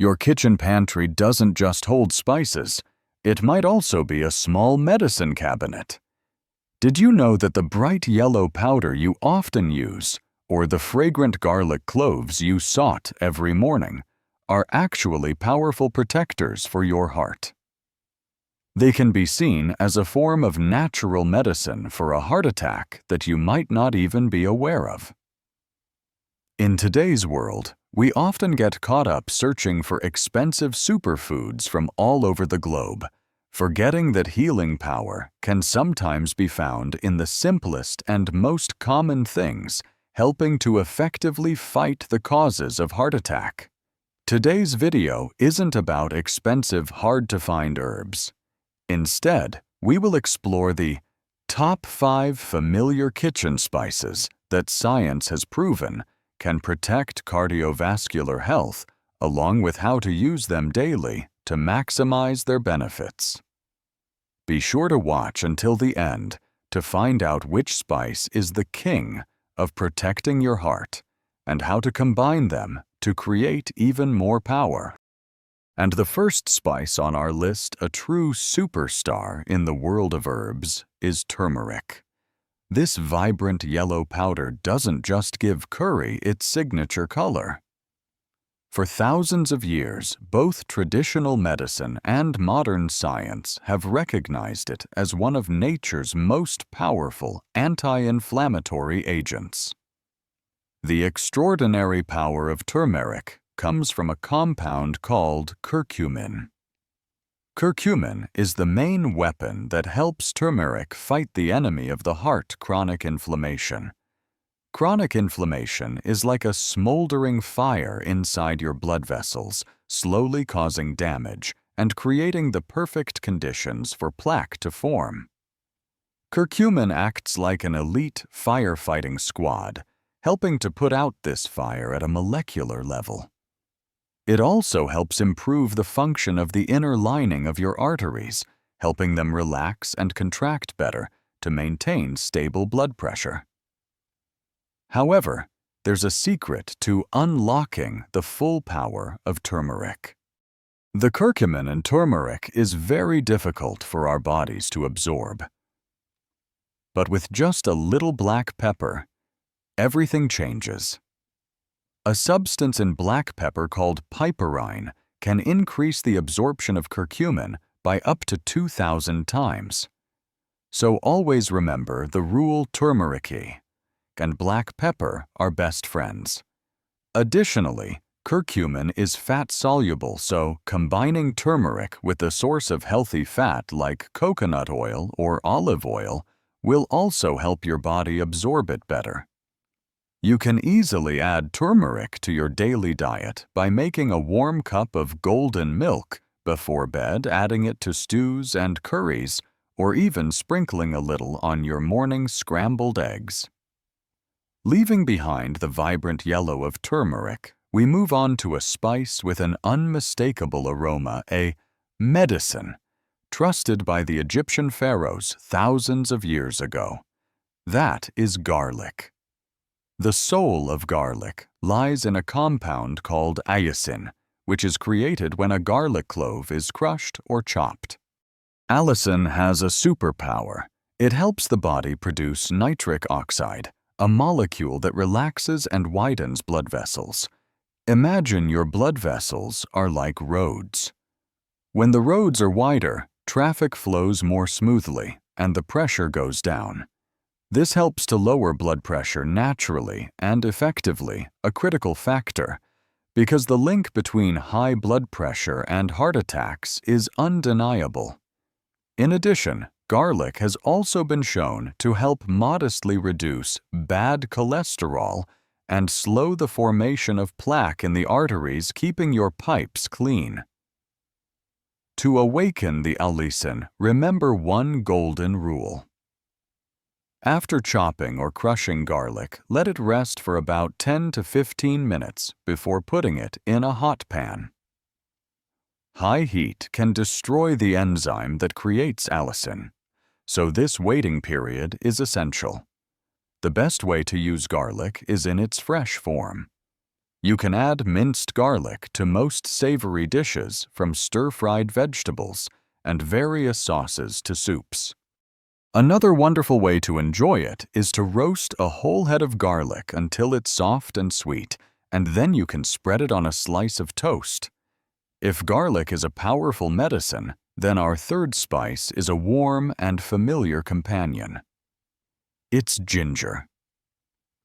Your kitchen pantry doesn't just hold spices, it might also be a small medicine cabinet. Did you know that the bright yellow powder you often use, or the fragrant garlic cloves you sought every morning, are actually powerful protectors for your heart? They can be seen as a form of natural medicine for a heart attack that you might not even be aware of. In today's world, we often get caught up searching for expensive superfoods from all over the globe, forgetting that healing power can sometimes be found in the simplest and most common things, helping to effectively fight the causes of heart attack. Today's video isn't about expensive, hard-to-find herbs. Instead, we will explore the top 5 familiar kitchen spices that science has proven can protect cardiovascular health, along with how to use them daily to maximize their benefits. Be sure to watch until the end to find out which spice is the king of protecting your heart and how to combine them to create even more power. And the first spice on our list, a true superstar in the world of herbs, is turmeric. This vibrant yellow powder doesn't just give curry its signature color. For thousands of years, both traditional medicine and modern science have recognized it as one of nature's most powerful anti-inflammatory agents. The extraordinary power of turmeric comes from a compound called curcumin. Curcumin is the main weapon that helps turmeric fight the enemy of the heart, chronic inflammation. Chronic inflammation is like a smoldering fire inside your blood vessels, slowly causing damage and creating the perfect conditions for plaque to form. Curcumin acts like an elite firefighting squad, helping to put out this fire at a molecular level. It also helps improve the function of the inner lining of your arteries, helping them relax and contract better to maintain stable blood pressure. However, there's a secret to unlocking the full power of turmeric. The curcumin in turmeric is very difficult for our bodies to absorb. But with just a little black pepper, everything changes. A substance in black pepper called piperine can increase the absorption of curcumin by up to 2,000 times. So always remember the rule turmeric and black pepper are best friends. Additionally, curcumin is fat-soluble, so combining turmeric with a source of healthy fat like coconut oil or olive oil will also help your body absorb it better. You can easily add turmeric to your daily diet by making a warm cup of golden milk before bed, adding it to stews and curries, or even sprinkling a little on your morning scrambled eggs. Leaving behind the vibrant yellow of turmeric, we move on to a spice with an unmistakable aroma, a medicine, trusted by the Egyptian pharaohs thousands of years ago. That is garlic. The soul of garlic lies in a compound called allicin, which is created when a garlic clove is crushed or chopped. Allicin has a superpower. It helps the body produce nitric oxide, a molecule that relaxes and widens blood vessels. Imagine your blood vessels are like roads. When the roads are wider, traffic flows more smoothly and the pressure goes down. This helps to lower blood pressure naturally and effectively, a critical factor, because the link between high blood pressure and heart attacks is undeniable. In addition, garlic has also been shown to help modestly reduce bad cholesterol and slow the formation of plaque in the arteries, keeping your pipes clean. To awaken the allicin, remember one golden rule. After chopping or crushing garlic, let it rest for about 10 to 15 minutes before putting it in a hot pan. High heat can destroy the enzyme that creates allicin, so this waiting period is essential. The best way to use garlic is in its fresh form. You can add minced garlic to most savory dishes, from stir-fried vegetables and various sauces to soups. Another wonderful way to enjoy it is to roast a whole head of garlic until it's soft and sweet, and then you can spread it on a slice of toast. If garlic is a powerful medicine, then our third spice is a warm and familiar companion. It's ginger.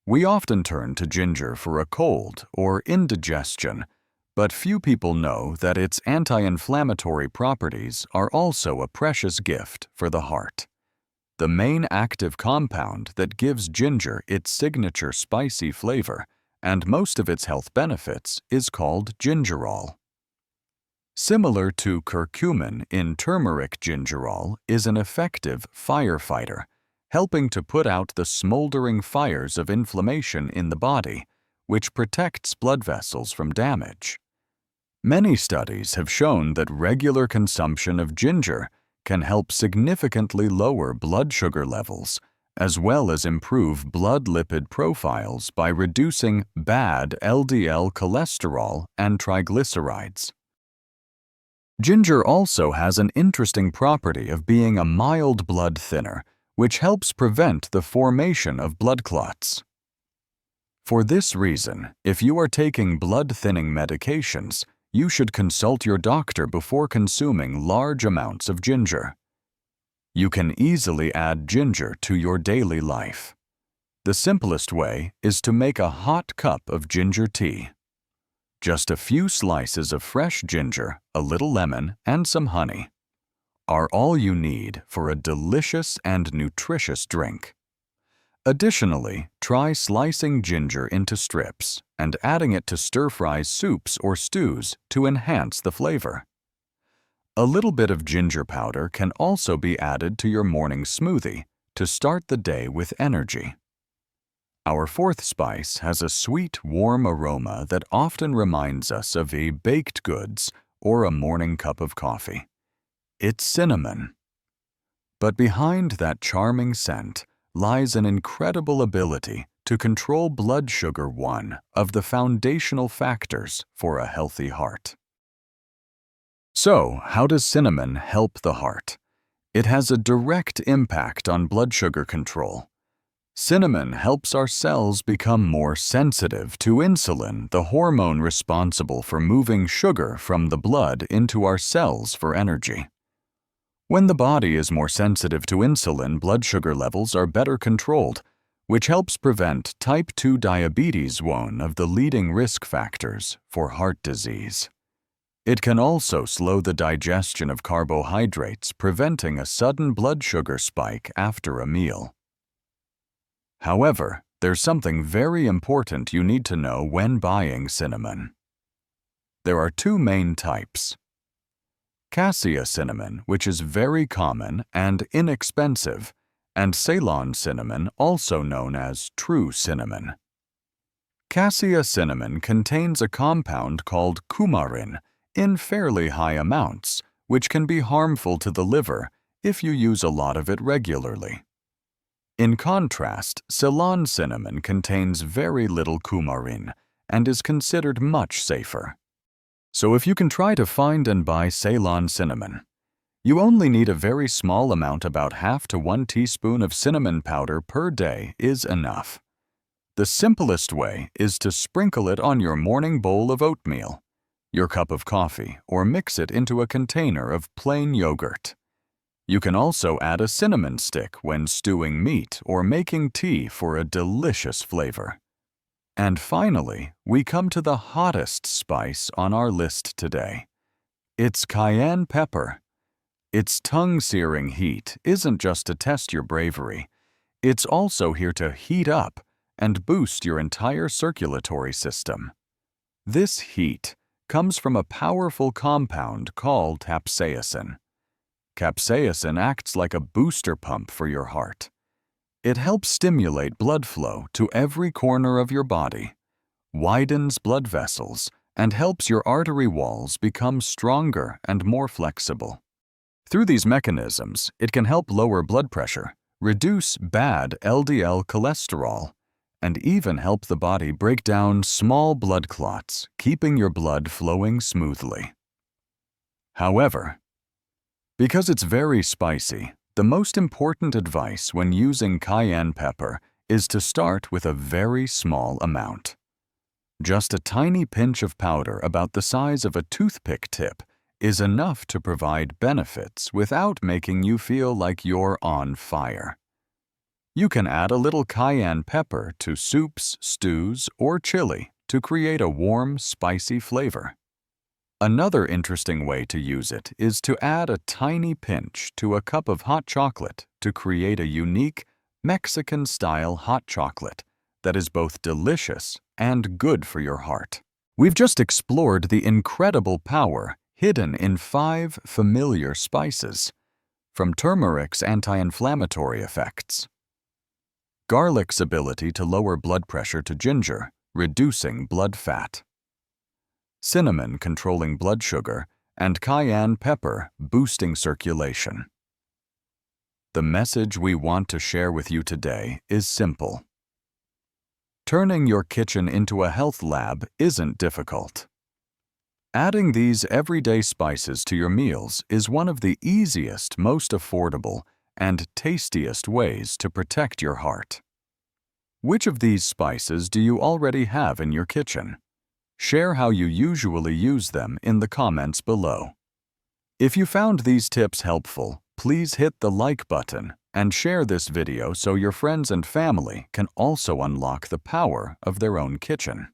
We often turn to ginger for a cold or indigestion, but few people know that its anti-inflammatory properties are also a precious gift for the heart. The main active compound that gives ginger its signature spicy flavor and most of its health benefits is called gingerol. Similar to curcumin in turmeric, gingerol is an effective firefighter, helping to put out the smoldering fires of inflammation in the body, which protects blood vessels from damage. Many studies have shown that regular consumption of ginger can help significantly lower blood sugar levels, as well as improve blood lipid profiles by reducing bad LDL cholesterol and triglycerides. Ginger also has an interesting property of being a mild blood thinner, which helps prevent the formation of blood clots. For this reason, if you are taking blood-thinning medications, you should consult your doctor before consuming large amounts of ginger. You can easily add ginger to your daily life. The simplest way is to make a hot cup of ginger tea. Just a few slices of fresh ginger, a little lemon, and some honey are all you need for a delicious and nutritious drink. Additionally, try slicing ginger into strips and adding it to stir-fry soups or stews to enhance the flavor. A little bit of ginger powder can also be added to your morning smoothie to start the day with energy. Our fourth spice has a sweet, warm aroma that often reminds us of baked goods or a morning cup of coffee. It's cinnamon. But behind that charming scent lies an incredible ability to control blood sugar, one of the foundational factors for a healthy heart. So, how does cinnamon help the heart? It has a direct impact on blood sugar control. Cinnamon helps our cells become more sensitive to insulin, the hormone responsible for moving sugar from the blood into our cells for energy. When the body is more sensitive to insulin, blood sugar levels are better controlled, which helps prevent type 2 diabetes, one of the leading risk factors for heart disease. It can also slow the digestion of carbohydrates, preventing a sudden blood sugar spike after a meal. However, there's something very important you need to know when buying cinnamon. There are two main types. Cassia cinnamon, which is very common and inexpensive, and Ceylon cinnamon, also known as true cinnamon. Cassia cinnamon contains a compound called coumarin in fairly high amounts, which can be harmful to the liver if you use a lot of it regularly. In contrast, Ceylon cinnamon contains very little coumarin and is considered much safer. So if you can try to find and buy Ceylon cinnamon, you only need a very small amount, about half to 1 teaspoon of cinnamon powder per day is enough. The simplest way is to sprinkle it on your morning bowl of oatmeal, your cup of coffee, or mix it into a container of plain yogurt. You can also add a cinnamon stick when stewing meat or making tea for a delicious flavor. And finally, we come to the hottest spice on our list today. It's cayenne pepper. Its tongue-searing heat isn't just to test your bravery. It's also here to heat up and boost your entire circulatory system. This heat comes from a powerful compound called capsaicin. Capsaicin acts like a booster pump for your heart. It helps stimulate blood flow to every corner of your body, widens blood vessels, and helps your artery walls become stronger and more flexible. Through these mechanisms, it can help lower blood pressure, reduce bad LDL cholesterol, and even help the body break down small blood clots, keeping your blood flowing smoothly. However, because it's very spicy, the most important advice when using cayenne pepper is to start with a very small amount. Just a tiny pinch of powder about the size of a toothpick tip is enough to provide benefits without making you feel like you're on fire. You can add a little cayenne pepper to soups, stews, or chili to create a warm, spicy flavor. Another interesting way to use it is to add a tiny pinch to a cup of hot chocolate to create a unique Mexican-style hot chocolate that is both delicious and good for your heart. We've just explored the incredible power hidden in 5 familiar spices, from turmeric's anti-inflammatory effects, garlic's ability to lower blood pressure to ginger, reducing blood fat, cinnamon controlling blood sugar, and cayenne pepper boosting circulation. The message we want to share with you today is simple. Turning your kitchen into a health lab isn't difficult. Adding these everyday spices to your meals is one of the easiest, most affordable, and tastiest ways to protect your heart. Which of these spices do you already have in your kitchen? Share how you usually use them in the comments below. If you found these tips helpful, please hit the like button and share this video so your friends and family can also unlock the power of their own kitchen.